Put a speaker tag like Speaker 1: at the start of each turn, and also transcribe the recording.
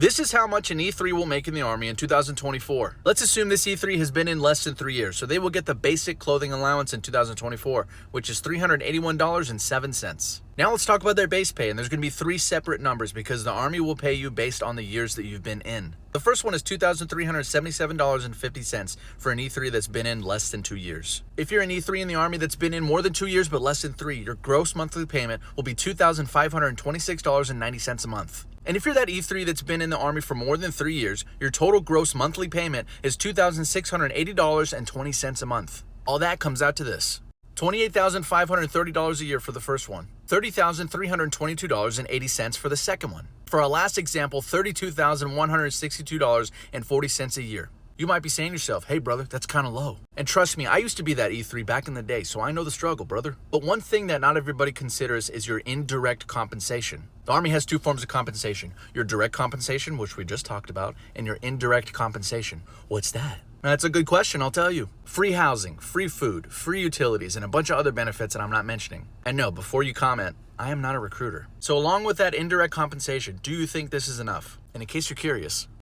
Speaker 1: This is how much an E3 will make in the Army in 2024. Let's assume this E3 has been in less than 3 years, so they will get the basic clothing allowance in 2024, which is $381.07. Now let's talk about their base pay, and there's going to be 3 separate numbers because the Army will pay you based on the years that you've been in. The first one is $2,377.50 for an E3 that's been in less than 2 years. If you're an E3 in the Army that's been in more than 2 years but less than 3, your gross monthly payment will be $2,526.90 a month. And if you're that E3 that's been in the Army for more than 3 years, your total gross monthly payment is $2,680.20 a month. All that comes out to this: $28,530 a year for the first one, $30,322.80 for the second one. For our last example, $32,162.40 a year. You might be saying to yourself, hey brother, that's kind of low. And trust me, I used to be that E3 back in the day, so I know the struggle, brother. But one thing that not everybody considers is your indirect compensation. The Army has 2 forms of compensation: your direct compensation, which we just talked about, and your indirect compensation. What's that? That's a good question, I'll tell you. Free housing, free food, free utilities, and a bunch of other benefits that I'm not mentioning. And no, before you comment, I am not a recruiter. So along with that indirect compensation, do you think this is enough? And in case you're curious,